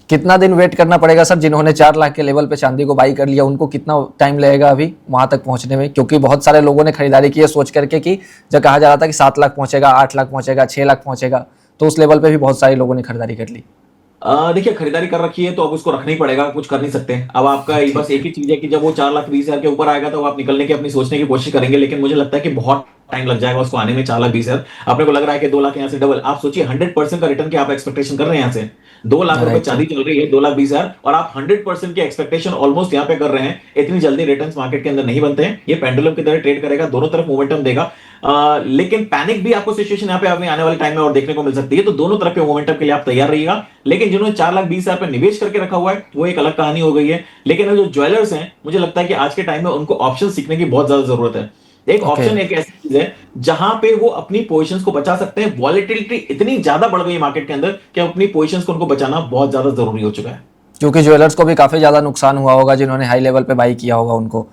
कितना दिन वेट करना पड़ेगा सर? जिन्होंने 4 लाख के लेवल पे चांदी को बाई कर लिया उनको कितना टाइम लगेगा अभी वहां तक पहुंचने में? क्योंकि बहुत सारे लोगों ने खरीदारी की है सोच करके कि जब कहा जा रहा था कि 7 लाख पहुंचेगा, 8 लाख पहुंचेगा, 6 लाख पहुंचेगा, तो उस लेवल पे भी बहुत सारे लोगों ने खरीदारी कर ली। देखिए, खरीदारी कर रखी है तो अब उसको रखना ही पड़ेगा, कुछ कर नहीं सकते। अब आपका ओके। बस एक ही चीज है कि जब वो 4,20,000 के ऊपर आएगा तो आप निकलने की अपनी सोचने की कोशिश करेंगे, लेकिन मुझे लगता है कि बहुत टाइम लग जाएगा उसको आने में। 4,20,000 अपने को लग रहा है कि 2 लाख यहाँ से डबल। आप सोचिए 100% का रिटर्न की आप एक्सपेक्टेशन कर रहे हैं यहाँ से। 2 लाख रुपए राइट चांदी सर। चल रही है, 2,20,000, और आप 100% की एक्सपेक्टेशन ऑलमोस्ट यहाँ पे कर रहे हैं। इतनी जल्दी रिटर्न मार्केट के अंदर नहीं बनते हैं। ये पेंडुलम की तरह ट्रेड करेगा, दोनों तरफ मोमेंटम देगा। लेकिन पैनिक भी आपको सिचुएशन यहाँ पे अभी आने वाले टाइम में और देखने को मिल सकती है, तो दोनों तरफ के मोमेंटम के लिए आप तैयार रहिएगा। लेकिन जिन्होंने 4,20,000 पे निवेश करके रखा हुआ है वो एक अलग कहानी हो गई है। लेकिन जो ज्वेलर्स हैं, मुझे लगता है कि आज के टाइम में उनको ऑप्शन सीखने की बहुत ज्यादा जरूरत है। एक ओके। ऑप्शन एक ऐसी चीज है जहां पे वो अपनी पोजीशंस को बचा सकते हैं। वॉलेटिलिटी इतनी ज्यादा बढ़ गई है मार्केट के अंदर कि अपनी पोजीशंस को उनको बचाना बहुत ज्यादा जरूरी हो चुका है। क्योंकि ज्वेलर्स को भी काफी ज्यादा नुकसान हुआ होगा जिन्होंने हाई लेवल पे बाई किया होगा उनको,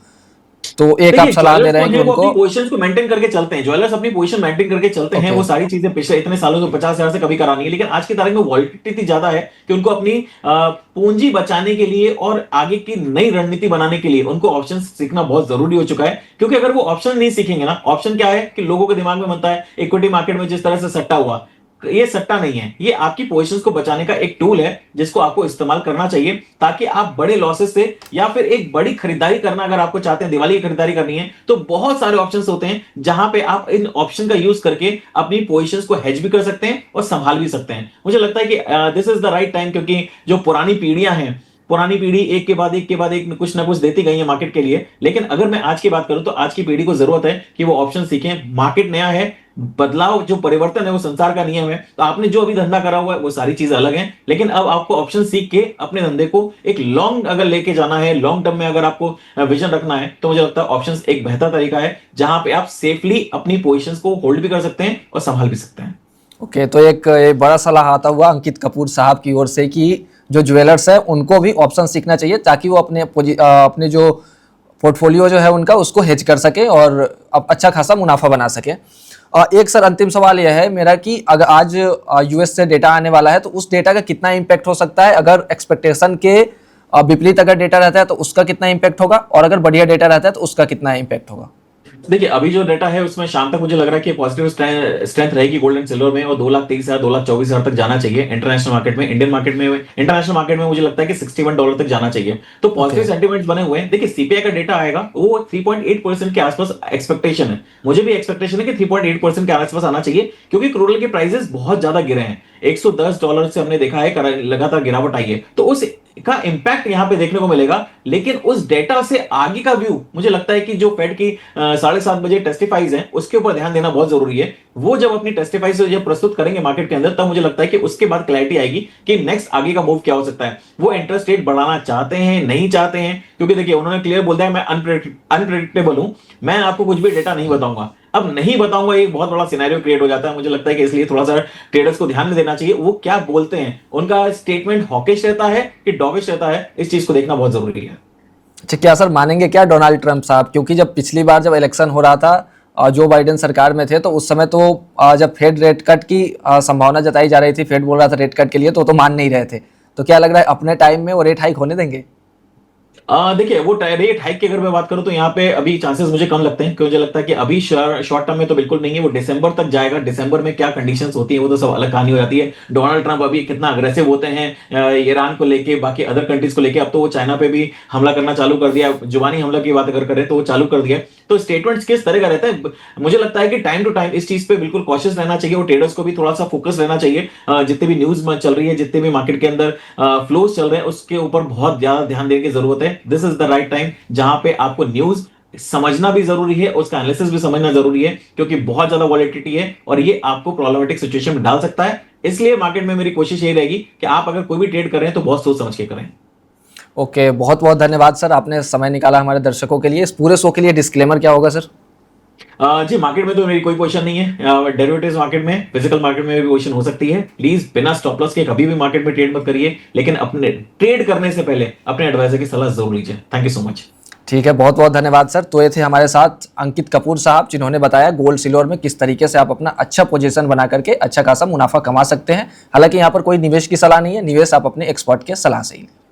तो एक आप देखिए, सलाह दे ज्वेलर्स रहे तो हैं कि है वो अपनी उनको। पोजीशंस को मेंटेन करके चलते हैं। ज्वेलर्स अपनी पोजीशन मेंटेन करके चलते हैं। ओके। वो सारी चीजें पिछले इतने सालों से 50,000 से कभी करानी है। लेकिन आज की तारीख में वॉलेटिलिटी इतनी ज्यादा है कि उनको अपनी पूंजी बचाने के लिए और आगे की नई रणनीति बनाने के लिए उनको ऑप्शन सीखना बहुत जरूरी हो चुका है। क्योंकि अगर वो ऑप्शन नहीं सीखेंगे ना, ऑप्शन क्या है कि लोगों के दिमाग में बनता है इक्विटी मार्केट में जिस तरह से सट्टा हुआ, ये सट्टा नहीं है। ये आपकी पोजीशंस को बचाने का एक टूल है जिसको आपको इस्तेमाल करना चाहिए, ताकि आप बड़े लॉसेस से या फिर एक बड़ी खरीदारी करना अगर आपको चाहते हैं, दिवाली की खरीदारी करनी है, तो बहुत सारे ऑप्शंस होते हैं जहां पे आप इन ऑप्शन का यूज करके अपनी पोजीशंस को हेज भी कर सकते हैं और संभाल भी सकते हैं। मुझे लगता है कि this is the right time, क्योंकि जो पुरानी पीढ़ियां हैं, पुरानी पीढ़ी एक के बाद एक के बाद एक कुछ ना कुछ देती गई है मार्केट के लिए। लेकिन अगर मैं आज की बात करूं तो आज की पीढ़ी को जरूरत है कि वो ऑप्शन सीखें। मार्केट नया है, बदलाव जो परिवर्तन है वो संसार का नियम है। तो आपने जो अभी धंधा करा हुआ है वो सारी चीजें अलग हैं, लेकिन अब आपको ऑप्शन सीख के अपने धंधे को एक लॉन्ग अगर लेके जाना है, लॉन्ग टर्म में अगर आपको विजन रखना है, तो मुझे लगता है ऑप्शन एक बेहतर तरीका है जहां पे आप सेफली अपनी पोजिशन को होल्ड भी कर सकते हैं और संभाल भी सकते हैं। ओके, तो एक बड़ा सलाह आता हुआ अंकित कपूर साहब की ओर से कि जो ज्वेलर्स है उनको भी ऑप्शन सीखना चाहिए ताकि वो अपने जो पोर्टफोलियो जो है उनका उसको हेज कर सके और अच्छा खासा मुनाफा बना सके। एक सर अंतिम सवाल यह है मेरा कि अगर आज यूएस से डेटा आने वाला है तो उस डेटा का कितना इम्पैक्ट हो सकता है? अगर एक्सपेक्टेशन के विपरीत अगर डेटा रहता है तो उसका कितना इम्पैक्ट होगा, और अगर बढ़िया डेटा रहता है तो उसका कितना इम्पैक्ट होगा? देखिए, अभी जो डेटा है उसमें शाम तक मुझे लग रहा है कि पॉजिटिव स्ट्रेंथ रहेगी गोल्ड एंड सिल्वर में, और 2,23,000 2,24,000 तक जाना चाहिए इंटरनेशनल मार्केट में। इंटरनेशनल मार्केट में मुझे लगता है कि $61 तक जाना चाहिए। तो ओके। पॉजिटिव सेंटीमेंट्स बने हुए हैं। देखिए, सीपीआई का डेटा आएगा, वो 3.8% के आसपास एक्सपेक्टेशन है। मुझे भी एक्सपेक्टेशन है कि 3.8% के आसपास आना चाहिए, क्योंकि क्रूड ऑयल के प्राइसेस बहुत ज्यादा गिरे हैं। $110 से हमने देखा है लगातार गिरावट आई है, तो उस का इंपैक्ट यहां पे देखने को मिलेगा। लेकिन उस डेटा से आगे का व्यू मुझे लगता है कि जो फेड की 7:30 बजे टेस्टिफाइज है उसके ऊपर ध्यान देना बहुत जरूरी है। वो जब अपनी टेस्टिफाइज जब प्रस्तुत करेंगे मार्केट के अंदर, तब मुझे लगता है कि उसके बाद क्लैरिटी आएगी कि नेक्स्ट आगे का मूव क्या हो सकता है। वो इंटरेस्ट रेट बढ़ाना चाहते हैं, नहीं चाहते हैं, क्योंकि देखिए उन्होंने क्लियर बोल दिया मैं अनप्रेडिक्टेबल हूं, मैं आपको कुछ भी डेटा नहीं बताऊंगा। अब नहीं बताऊंगा एक बहुत बड़ा सिनेरियो क्रिएट हो जाता है। मुझे लगता है कि इसलिए थोड़ा सा ट्रेडर्स को ध्यान में देना चाहिए वो क्या बोलते हैं, उनका स्टेटमेंट हॉकिश रहता है कि डॉविश रहता है, इस चीज को देखना बहुत जरूरी है। अच्छा, क्या सर मानेंगे क्या डोनाल्ड ट्रंप साहब? क्योंकि जब पिछली बार जब इलेक्शन हो रहा था जो बाइडेन सरकार में थे तो उस समय तो जब फेड रेट कट की संभावना जताई जा रही थी, फेड बोल रहा था रेट कट के लिए, तो मान नहीं रहे थे। तो क्या लग रहा है अपने टाइम में वो रेट हाइक होने देंगे? देखिए, वो रेट हाइक की अगर मैं बात करूं तो यहाँ पे अभी चांसेस मुझे कम लगते हैं, क्योंकि मुझे लगता है कि अभी शॉर्ट टर्म में तो बिल्कुल नहीं है। वो दिसंबर तक जाएगा। दिसंबर में क्या कंडीशंस होती है वो तो सब अलग कहानी हो जाती है। डोनाल्ड ट्रंप अभी कितना अग्रेसिव होते हैं ईरान को लेके, बाकी अदर कंट्रीज को लेके। अब तो वो चाइना पे भी हमला करना चालू कर दिया। जुबानी हमला की बात अगर करें तो वो चालू कर दिया। तो स्टेटमेंट्स किस तरह का रहता है, मुझे लगता है कि टाइम टू टाइम इस चीज पे बिल्कुल कॉशियस रहना चाहिए। और ट्रेडर्स को भी थोड़ा सा फोकस रहना चाहिए। जितने भी न्यूज चल रही है, जितने भी मार्केट के अंदर फ्लोज चल रहे हैं, उसके ऊपर बहुत ज्यादा ध्यान देने की जरूरत है। This is the right time जहां पे आपको न्यूज समझना भी जरूरी है, उसका एनालिसिस भी समझना जरूरी है, क्योंकि बहुत ज्यादा वॉलेटिलिटी है और ये आपको प्रॉब्लमेटिक सिचुएशन में डाल सकता है। इसलिए मार्केट में मेरी कोशिश यही रहेगी कि आप अगर कोई भी ट्रेड कर रहे हैं तो बहुत सोच समझ के करें। ओके, बहुत बहुत धन्यवाद सर, आपने समय निकाला हमारे दर्शकों के लिए। इस पूरे शो के लिए डिस्क्लेमर क्या होगा सर? जी, मार्केट में तो मेरी कोई पोजीशन नहीं है। डेरिवेटिव्स मार्केट में, फिजिकल मार्केट में भी पोजीशन हो सकती है। प्लीज बिना स्टॉप लॉस के कभी भी मार्केट में ट्रेड मत करिए, लेकिन अपने ट्रेड करने से पहले अपने एडवाइजर की सलाह जरूर लीजिए। Thank you so much. ठीक है, बहुत बहुत धन्यवाद सर। तो ये थे हमारे साथ अंकित कपूर साहब, जिन्होंने बताया गोल्ड सिल्वर में किस तरीके से आप अपना अच्छा पोजीशन बना करके अच्छा खासा मुनाफा कमा सकते हैं। हालांकि यहाँ पर कोई निवेश की सलाह नहीं है, निवेश आप अपने एक्सपर्ट के सलाह से ही लें।